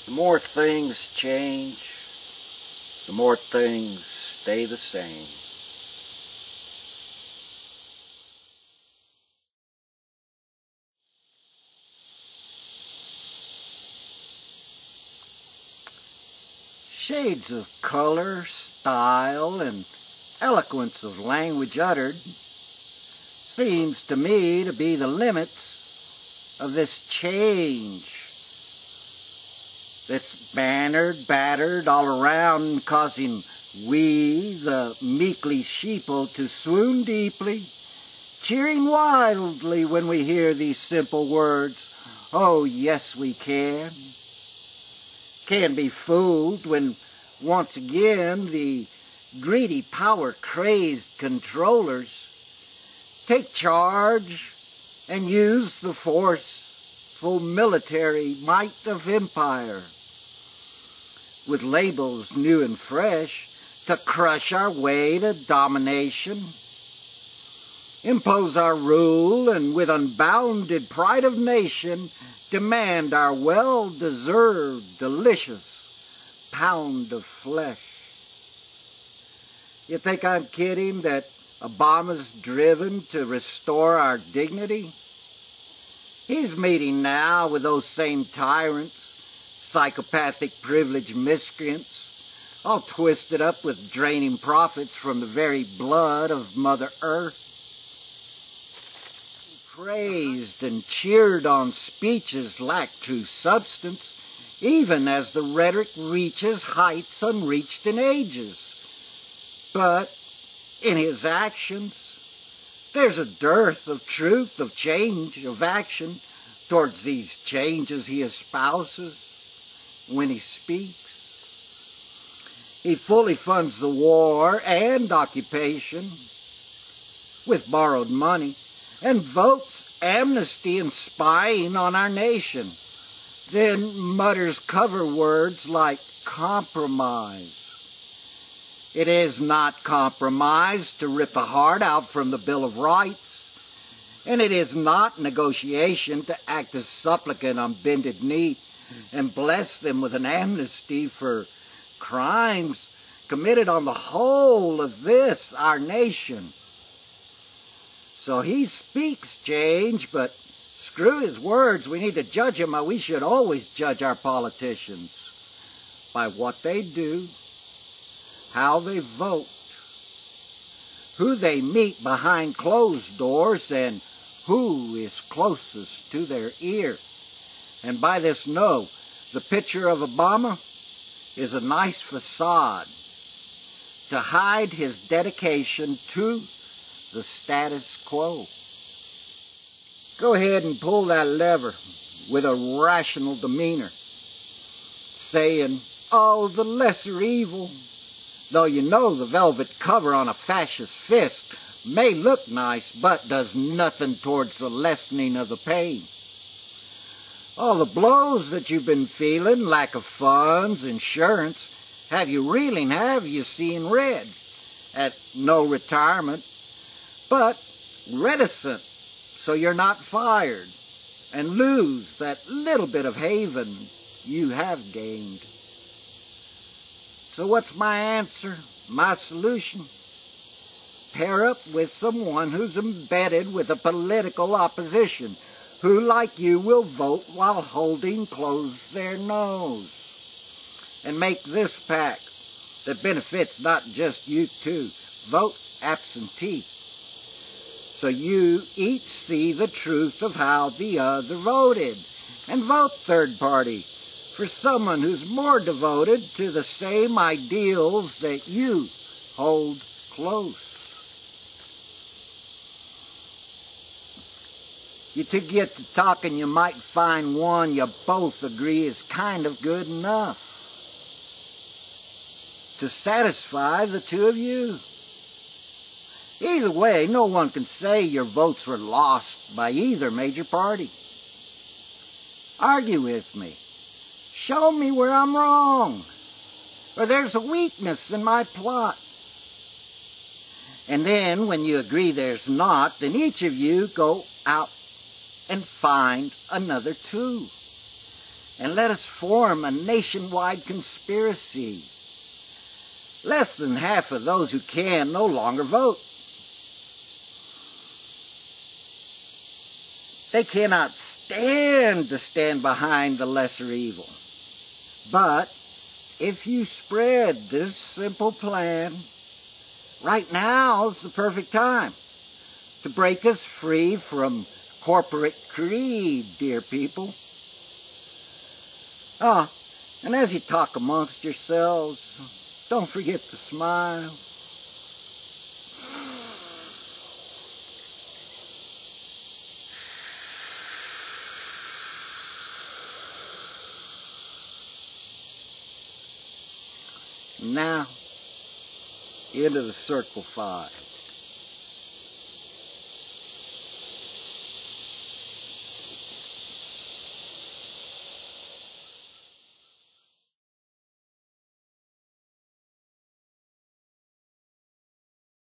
The more things change, the more things stay the same. Shades of color, style, and eloquence of language uttered seems to me to be the limits of this change that's bannered, battered all around, causing we, the meekly sheeple, to swoon deeply, cheering wildly when we hear these simple words, "Oh, yes, we can." Can be fooled when once again the greedy, power-crazed controllers take charge and use the forceful military might of empire with labels new and fresh to crush our way to domination, impose our rule, and with unbounded pride of nation demand our well-deserved, delicious pound of flesh. You think I'm kidding that Obama's driven to restore our dignity? He's meeting now with those same tyrants, psychopathic privileged miscreants, all twisted up with draining profits from the very blood of Mother Earth. Praised and cheered on speeches lack true substance, even as the rhetoric reaches heights unreached in ages. But in his actions, there's a dearth of truth, of change, of action towards these changes he espouses when he speaks. He fully funds the war and occupation with borrowed money, and votes amnesty and spying on our nation, then mutters cover words like compromise. It is not compromise to rip the heart out from the Bill of Rights, and it is not negotiation to act as supplicant on bended knee and bless them with an amnesty for crimes committed on the whole of this, our nation. So he speaks change, but screw his words. We need to judge him. We should always judge our politicians by what they do, how they vote, who they meet behind closed doors, and who is closest to their ear. And by this know, the picture of Obama is a nice facade to hide his dedication to the status quo. Go ahead and pull that lever with a rational demeanor, saying, "Oh, the lesser evil," though you know the velvet cover on a fascist fist may look nice, but does nothing towards the lessening of the pain. All the blows that you've been feeling, lack of funds, insurance, have you reeling, have you seeing red? At no retirement, but reticent, so you're not fired, and lose that little bit of haven you have gained. So what's my answer, my solution? Pair up with someone who's embedded with a political opposition, who, like you, will vote while holding closed their nose. And make this pact that benefits not just you two. Vote absentee, so you each see the truth of how the other voted. And vote third party for someone who's more devoted to the same ideals that you hold close. You two get to talking, you might find one you both agree is kind of good enough to satisfy the two of you. Either way, no one can say your votes were lost by either major party. Argue with me. Show me where I'm wrong, or there's a weakness in my plot. And then, when you agree there's not, then each of you go out and find another two. and let us form a nationwide conspiracy. Less than half of those who can no longer vote. They cannot stand to stand behind the lesser evil. But if you spread this simple plan, right now's the perfect time to break us free from corporate greed, dear people. And as you talk amongst yourselves, don't forget to smile. Now, into the circle 5.